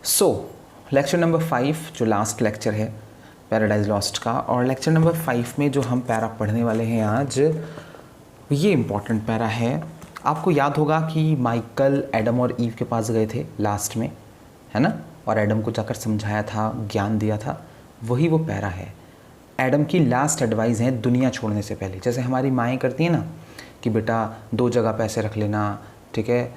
सो lecture number 5 जो last lecture है paradise lost का, और लेक्चर नंबर 5 में जो हम पैरा पढ़ने वाले हैं आज, ये इम्पॉर्टेंट पैरा है। आपको याद होगा कि माइकल एडम और ईव के पास गए थे लास्ट में, है ना, और एडम को जाकर समझाया था, ज्ञान दिया था। वही वो पैरा है। एडम की लास्ट एडवाइस है दुनिया छोड़ने से पहले। जैसे हमारी माएँ करती हैं ना कि बेटा 2 जगह पैसे रख लेना, ठीक है,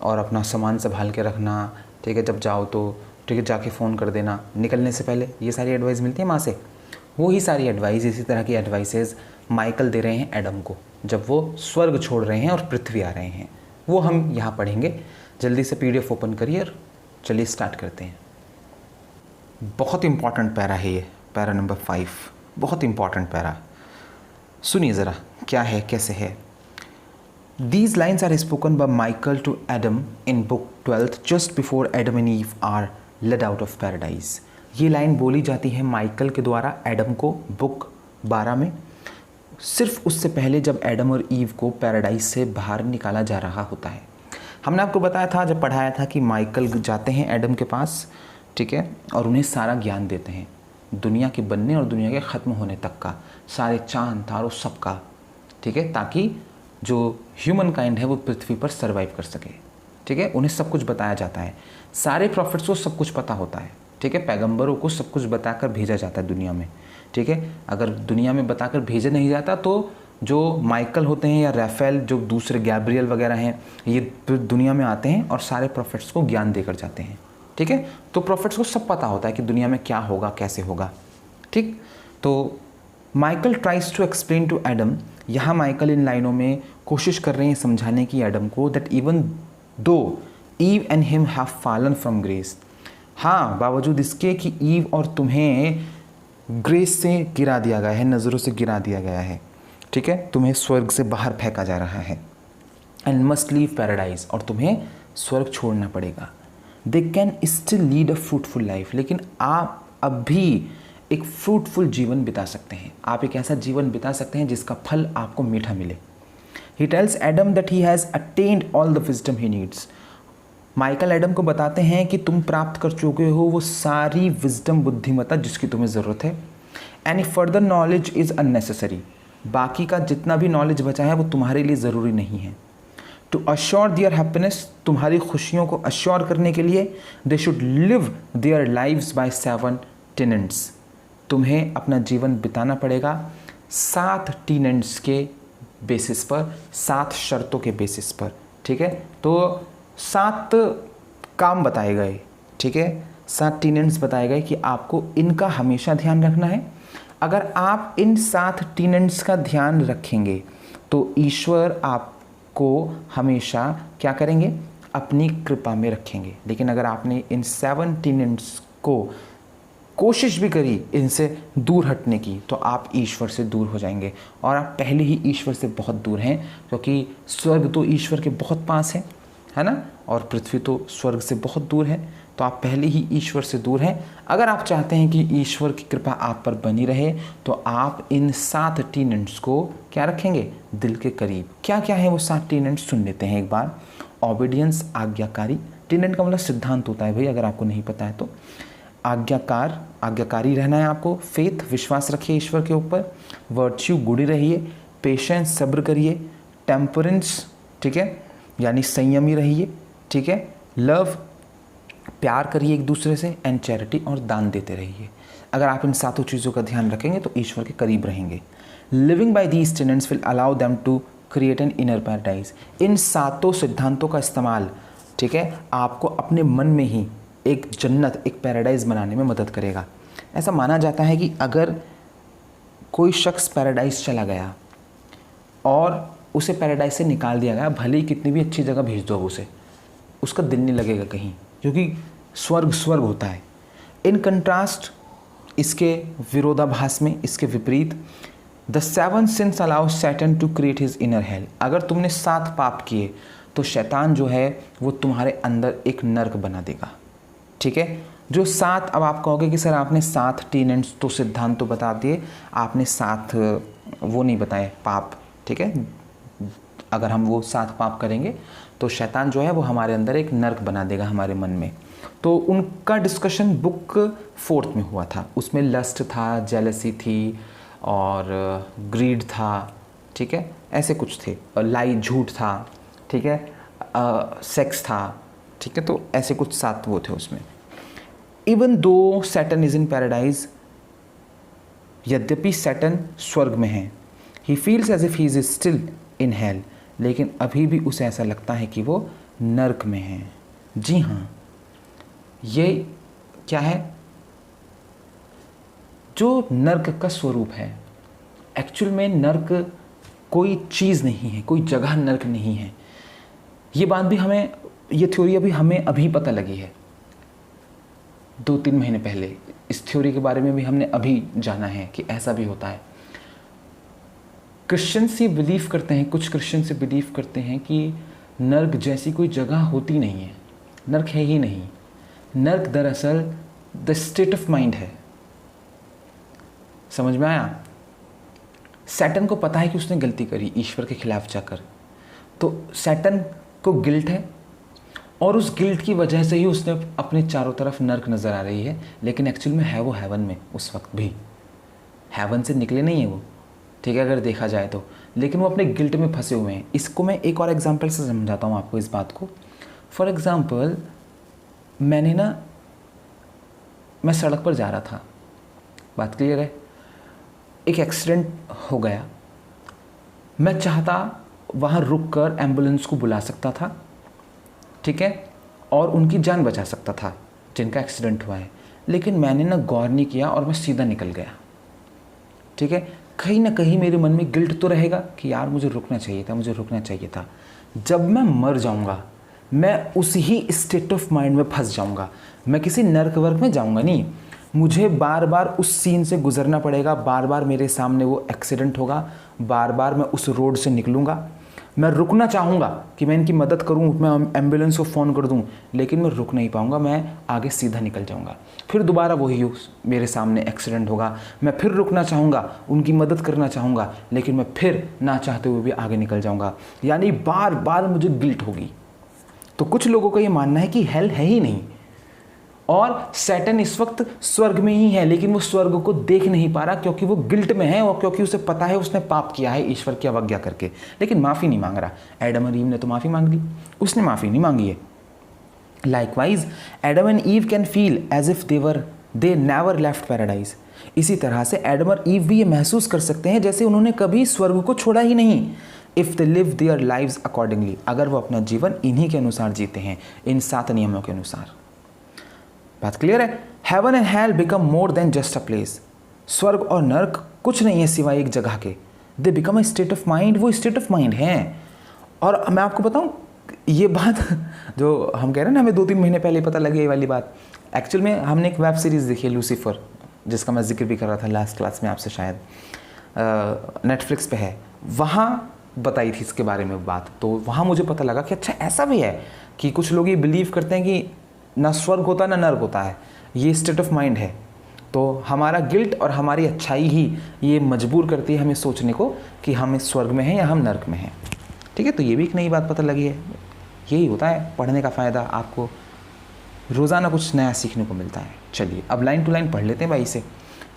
और अपना सामान संभाल के रखना, ठीक है, जब जाओ तो ठीक है जाके फ़ोन कर देना निकलने से पहले। ये सारी एडवाइस मिलती है माँ से। वो ही सारी एडवाइस, इसी तरह की एडवाइसेस माइकल दे रहे हैं एडम को जब वो स्वर्ग छोड़ रहे हैं और पृथ्वी आ रहे हैं। वो हम यहाँ पढ़ेंगे। जल्दी से PDF ओपन करिए और चलिए स्टार्ट करते हैं। बहुत इंपॉर्टेंट पैरा है ये, पैरा नंबर 5, बहुत इंपॉर्टेंट पैरा। सुनिए ज़रा क्या है, कैसे है। These lines are spoken by Michael to Adam in book 12 just before Adam and Eve are led out of paradise. ये लाइन बोली जाती है माइकल के द्वारा एडम को बुक 12 में, सिर्फ उससे पहले जब एडम और ईव को पैराडाइज से बाहर निकाला जा रहा होता है। हमने आपको बताया था, जब पढ़ाया था, कि माइकल जाते हैं एडम के पास, ठीक है, और उन्हें सारा ज्ञान देते हैं दुनिया के बनने और दुनिया के ख़त्म होने तक का, सारे चांद तारों सब का, ठीक है, ताकि जो ह्यूमन काइंड है वो पृथ्वी पर सर्वाइव कर सके। ठीक है, उन्हें सब कुछ बताया जाता है। सारे प्रॉफिट्स को सब कुछ पता होता है। ठीक है, पैगंबरों को सब कुछ बताकर भेजा जाता है दुनिया में। ठीक है, अगर दुनिया में बताकर भेजा नहीं जाता तो जो माइकल होते हैं या राफेल, जो दूसरे गैब्रियल वगैरह हैं, ये दुनिया में आते हैं और सारे प्रॉफिट्स को ज्ञान देकर जाते हैं। ठीक है, तो प्रॉफिट्स को सब पता होता है कि दुनिया में क्या होगा, कैसे होगा। ठीक, तो Michael tries to explain to Adam, यहाँ माइकल इन लाइनों में कोशिश कर रहे हैं समझाने की एडम को, that even though Eve and him have fallen from grace, हाँ, बावजूद इसके कि ईव और तुम्हें ग्रेस से गिरा दिया गया है, नज़रों से गिरा दिया गया है। ठीक है, तुम्हें स्वर्ग से बाहर फेंका जा रहा है। एंड मस्ट लीव पैराडाइज, और तुम्हें स्वर्ग छोड़ना पड़ेगा। They can still lead a fruitful life, लेकिन आप अब भी एक फ्रूटफुल जीवन बिता सकते हैं। आप एक ऐसा जीवन बिता सकते हैं जिसका फल आपको मीठा मिले। He tells Adam that he has attained all the wisdom he needs. Michael Adam को बताते हैं कि तुम प्राप्त कर चुके हो वो सारी विजडम, बुद्धिमत्ता जिसकी तुम्हें ज़रूरत है। Any further knowledge is unnecessary. बाकी का जितना भी नॉलेज बचा है वो तुम्हारे लिए ज़रूरी नहीं है। To assure their happiness, तुम्हारी खुशियों को अश्योर करने के लिए, they should live their lives by 7 tenets. तुम्हें अपना जीवन बिताना पड़ेगा 7 टीनेंट्स के बेसिस पर, 7 शर्तों के बेसिस पर। ठीक है, तो 7 काम बताए गए। ठीक है, 7 टीनेंट्स बताए गए कि आपको इनका हमेशा ध्यान रखना है। अगर आप इन 7 टीनेंट्स का ध्यान रखेंगे तो ईश्वर आपको हमेशा क्या करेंगे, अपनी कृपा में रखेंगे। लेकिन अगर आपने इन 7 टीनेंट्स को कोशिश भी करी इनसे दूर हटने की, तो आप ईश्वर से दूर हो जाएंगे, और आप पहले ही ईश्वर से बहुत दूर हैं, क्योंकि स्वर्ग तो ईश्वर के बहुत पास है ना, और पृथ्वी तो स्वर्ग से बहुत दूर है। तो आप पहले ही ईश्वर से दूर हैं। अगर आप चाहते हैं कि ईश्वर की कृपा आप पर बनी रहे तो आप इन 7 टीनेंट्स को क्या रखेंगे, दिल के करीब। क्या क्या है वो 7 टीनेंट्स, सुन लेते हैं एक बार। ऑबिडियंस, आज्ञाकारी। टीनेंट का मतलब सिद्धांत होता है भाई, अगर आपको नहीं पता है तो। आज्ञाकारी रहना है आपको। फेथ, विश्वास रखिए ईश्वर के ऊपर। वर्च्यू, गुड़ी रहिए। पेशेंस, सब्र करिए। टेम्परेंस, ठीक है, यानी संयमी रहिए। ठीक है, लव, प्यार करिए एक दूसरे से। एंड चैरिटी, और दान देते रहिए। अगर आप इन 7 चीज़ों का ध्यान रखेंगे तो ईश्वर के करीब रहेंगे। Living by these tenets will allow them to create an inner paradise. इन 7 सिद्धांतों का इस्तेमाल, ठीक है, आपको अपने मन में ही एक जन्नत, एक पैराडाइज बनाने में मदद करेगा। ऐसा माना जाता है कि अगर कोई शख्स पैराडाइज चला गया और उसे पैराडाइज से निकाल दिया गया, भले ही कितनी भी अच्छी जगह भेज दो उसे, उसका दिल नहीं लगेगा कहीं, क्योंकि स्वर्ग होता है। इन कंट्रास्ट, इसके विरोधाभास में, इसके विपरीत, the 7 sins allow Satan to create his inner hell. अगर तुमने 7 पाप किए तो शैतान जो है वो तुम्हारे अंदर एक नर्क बना देगा। ठीक है, जो 7, अब आप कहोगे कि सर आपने 7 टीनेंट्स तो सिद्धांत तो बता दिए, आपने 7 वो नहीं बताए पाप। ठीक है, अगर हम वो 7 पाप करेंगे तो शैतान जो है वो हमारे अंदर एक नर्क बना देगा हमारे मन में। तो उनका डिस्कशन बुक 4th में हुआ था। उसमें लस्ट था, जेलसी थी और ग्रीड था, ठीक है, ऐसे कुछ थे, लाई झूठ था, ठीक है, सेक्स था, ठीक है, तो ऐसे कुछ 7 वो थे उसमें। Even though Saturn is in paradise, यद्यपि सैटर्न स्वर्ग में है, he feels as if he is still in hell, लेकिन अभी भी उसे ऐसा लगता है कि वो नर्क में है। जी हाँ, ये क्या है, जो नर्क का स्वरूप है। एक्चुअल में नर्क कोई चीज़ नहीं है, कोई जगह नर्क नहीं है। ये बात भी हमें, ये थ्योरी अभी हमें अभी पता लगी है, 2-3 महीने पहले। इस थ्योरी के बारे में भी हमने अभी जाना है कि ऐसा भी होता है। क्रिश्चियंस ये बिलीव करते हैं, कुछ क्रिश्चियंस ये बिलीव करते हैं कि नर्क जैसी कोई जगह होती नहीं है, नर्क है ही नहीं। नर्क दरअसल द स्टेट ऑफ माइंड है। समझ में आया? सैटर्न को पता है कि उसने गलती करी ईश्वर के खिलाफ जाकर, तो सैटर्न को गिल्ट है और उस गिल्ट की वजह से ही उसने अपने चारों तरफ नर्क नज़र आ रही है, लेकिन एक्चुअल में है वो हेवन में। उस वक्त भी हेवन से निकले नहीं है वो, ठीक है, अगर देखा जाए तो, लेकिन वो अपने गिल्ट में फंसे हुए हैं। इसको मैं एक और एग्जांपल से समझाता हूँ आपको इस बात को। फॉर एग्जांपल, मैं सड़क पर जा रहा था, बात क्लियर है, एक एक्सीडेंट हो गया। मैं चाहता वहाँ रुक कर एम्बुलेंस को बुला सकता था, ठीक है, और उनकी जान बचा सकता था जिनका एक्सीडेंट हुआ है, लेकिन मैंने ना गौर नहीं किया और मैं सीधा निकल गया, ठीक है। कहीं ना कहीं मेरे मन में गिल्ट तो रहेगा कि यार मुझे रुकना चाहिए था, मुझे रुकना चाहिए था। जब मैं मर जाऊँगा मैं उसी ही स्टेट ऑफ माइंड में फंस जाऊँगा, मैं किसी नर्क वर्क में जाऊँगा नहीं। मुझे बार बार उस सीन से गुजरना पड़ेगा, बार बार मेरे सामने वो एक्सीडेंट होगा, बार बार मैं उस रोड से निकलूँगा। मैं रुकना चाहूँगा कि मैं इनकी मदद करूँ, मैं एम्बुलेंस को फ़ोन कर दूँ, लेकिन मैं रुक नहीं पाऊँगा, मैं आगे सीधा निकल जाऊँगा। फिर दोबारा वही मेरे सामने एक्सीडेंट होगा, मैं फिर रुकना चाहूँगा, उनकी मदद करना चाहूँगा, लेकिन मैं फिर ना चाहते हुए भी आगे निकल जाऊँगा। यानी बार बार मुझे गिल्ट होगी। तो कुछ लोगों का ये मानना है कि हेल है ही नहीं और सैटर्न इस वक्त स्वर्ग में ही है, लेकिन वो स्वर्ग को देख नहीं पा रहा क्योंकि वो गिल्ट में है और क्योंकि उसे पता है उसने पाप किया है ईश्वर की अवज्ञा करके, लेकिन माफ़ी नहीं मांग रहा। एडम और ईव ने तो माफ़ी मांग ली, उसने माफ़ी नहीं मांगी है। Likewise Adam and Eve can feel as if they never left paradise. इसी तरह से एडम और ईव भी ये महसूस कर सकते हैं जैसे उन्होंने कभी स्वर्ग को छोड़ा ही नहीं। If they live their lives accordingly, अगर वो अपना जीवन इन्हीं के अनुसार जीते हैं, इन 7 नियमों के अनुसार। बात क्लियर है? Heaven and hell become more than just a place. स्वर्ग और नर्क कुछ नहीं है सिवाय एक जगह के। They become a state of mind, वो स्टेट ऑफ माइंड हैं। और मैं आपको बताऊं, ये बात जो हम कह रहे हैं ना, हमें 2-3 महीने पहले पता लगी ये वाली बात। एक्चुअल में हमने एक वेब सीरीज़ देखी है लूसीफर, जिसका मैं जिक्र भी कर रहा था लास्ट क्लास में आपसे, शायद नेटफ्लिक्स पे है, वहाँ बताई थी इसके बारे में बात। तो वहाँ मुझे पता लगा कि अच्छा ऐसा भी है कि कुछ लोग ये बिलीव करते हैं कि ना स्वर्ग होता ना नर्क होता है, ये स्टेट ऑफ माइंड है। तो हमारा गिल्ट और हमारी अच्छाई ही ये मजबूर करती है हमें सोचने को कि हम इस स्वर्ग में हैं या हम नर्क में हैं, ठीक है। तो ये भी एक नई बात पता लगी है। यही होता है पढ़ने का फ़ायदा, आपको रोज़ाना कुछ नया सीखने को मिलता है। चलिए अब लाइन टू लाइन पढ़ लेते हैं भाई इसे।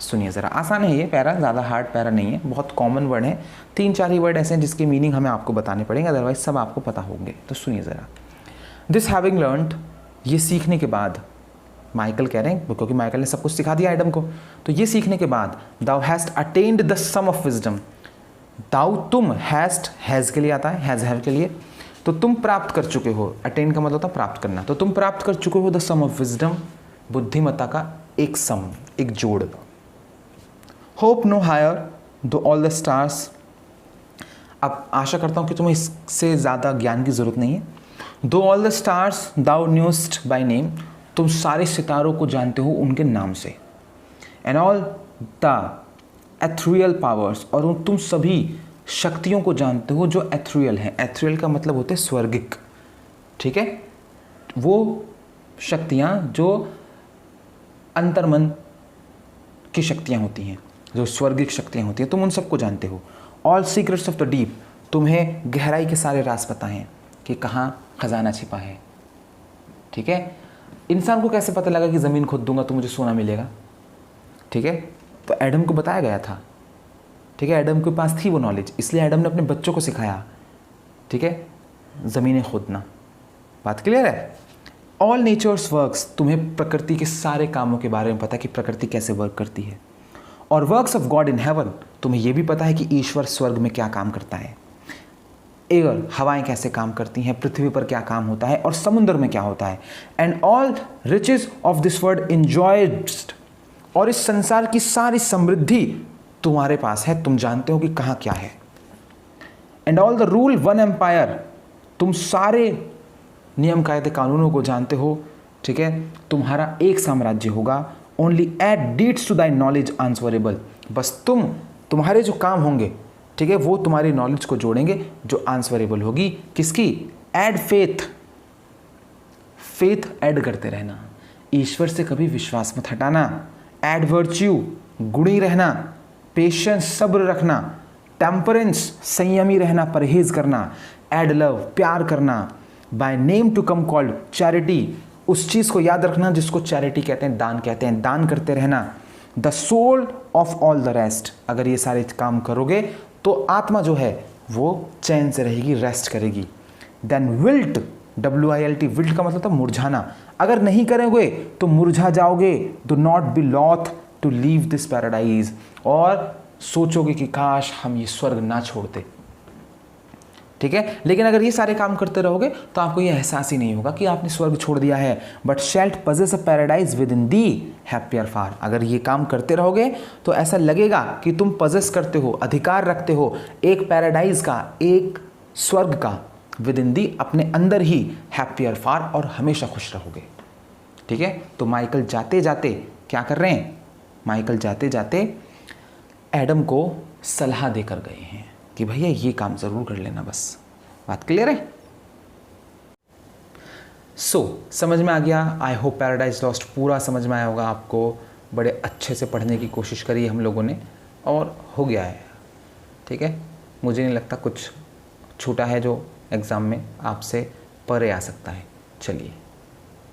सुनिए ज़रा, आसान है ये पैरा, ज़्यादा हार्ड पैरा नहीं है, बहुत कॉमन वर्ड है। 3-4 ही वर्ड ऐसे हैं जिसके मीनिंग हमें आपको बताने पड़ेंगे, अदरवाइज सब आपको पता होंगे। तो सुनिए ज़रा। दिस हैविंग लर्नड, ये सीखने के बाद, माइकल कह रहे हैं क्योंकि माइकल ने सब कुछ सिखा दिया एडम को, तो ये सीखने के बाद, thou hast attained the sum of wisdom. Thou, तुम, हैस्ट हैज़ के लिए आता है, हैज़ हैव के लिए, तो तुम प्राप्त कर चुके हो। अटेन का मतलब होता है प्राप्त करना, तो तुम प्राप्त कर चुके हो द सम ऑफ विजडम, बुद्धिमत्ता का एक सम, एक जोड़। होप नो हायर दो ऑल द स्टार्स, अब आशा करता हूँ कि तुम्हें इससे ज़्यादा ज्ञान की ज़रूरत नहीं है। Though all the stars thou knew'st by name, तुम सारे सितारों को जानते हो उनके नाम से। And all the ethereal powers, और तुम सभी शक्तियों को जानते हो जो एथरियल हैं। एथरियल का मतलब होते हैं स्वर्गिक, ठीक है, वो शक्तियाँ जो अंतर्मन की शक्तियाँ होती हैं, जो स्वर्गिक शक्तियाँ होती हैं, तुम उन सबको जानते हो। All secrets of the deep, तुम्हें गहराई के सारे राज पता हैं कि कहाँ खजाना छिपा है, ठीक है। इंसान को कैसे पता लगा कि ज़मीन खोद दूंगा तो मुझे सोना मिलेगा? ठीक है, तो एडम को बताया गया था। ठीक है, एडम के पास थी वो नॉलेज, इसलिए एडम ने अपने बच्चों को सिखाया, ठीक है, ज़मीनें खोदना। बात क्लियर है? ऑल नेचर्स वर्क्स, तुम्हें प्रकृति के सारे कामों के बारे में पता है कि प्रकृति कैसे वर्क करती है। और works of God in heaven, तुम्हें यह भी पता है कि ईश्वर स्वर्ग में क्या काम करता है। एयर, हवाएं कैसे काम करती हैं, पृथ्वी पर क्या काम होता है, और समुद्र में क्या होता है। And all riches of this world enjoyed, और इस संसार की सारी समृद्धि तुम्हारे पास है, तुम जानते हो कि कहाँ क्या है। And all the rule one empire, तुम सारे नियम कायदे कानूनों को जानते हो, ठीक है, तुम्हारा एक साम्राज्य होगा। Only add deeds to thy knowledge answerable, बस तुम्हारे जो काम होंगे, ठीक है, वो तुम्हारी नॉलेज को जोड़ेंगे जो आंसवरेबल होगी। किसकी? एड फेथ, फेथ ऐड करते रहना, ईश्वर से कभी विश्वास मत हटाना। एड वर्च्यू, गुणी रहना। पेशेंस, सब्र रखना। टेम्परेंस, संयमी रहना, परहेज करना। एड लव, प्यार करना। By name to come called charity, उस चीज़ को याद रखना जिसको चैरिटी कहते हैं, दान कहते हैं, दान करते रहना। The soul of all the rest, अगर ये सारे काम करोगे तो आत्मा जो है वो चैन से रहेगी, रेस्ट करेगी। देन विल्ट, WILT, विल्ट का मतलब था मुरझाना, अगर नहीं करोगे तो मुरझा जाओगे। Do not be loath to leave this paradise, और सोचोगे कि काश हम ये स्वर्ग ना छोड़ते, ठीक है। लेकिन अगर ये सारे काम करते रहोगे तो आपको ये एहसास ही नहीं होगा कि आपने स्वर्ग छोड़ दिया है। But shalt possess a paradise within thee happier far, अगर ये काम करते रहोगे तो ऐसा लगेगा कि तुम पजेस करते हो, अधिकार रखते हो एक पैराडाइज का, एक स्वर्ग का, विद इन दी, अपने अंदर ही, हैप्पियर फार, और हमेशा खुश रहोगे, ठीक है। तो माइकल जाते जाते क्या कर रहे हैं? माइकल जाते जाते एडम को सलाह देकर गए हैं कि भैया ये काम ज़रूर कर लेना, बस। बात क्लियर है? समझ में आ गया? आई होप पैराडाइज लॉस्ट पूरा समझ में आया होगा आपको। बड़े अच्छे से पढ़ने की कोशिश करी हम लोगों ने और हो गया है, ठीक है। मुझे नहीं लगता कुछ छूटा है जो एग्ज़ाम में आपसे परे आ सकता है। चलिए।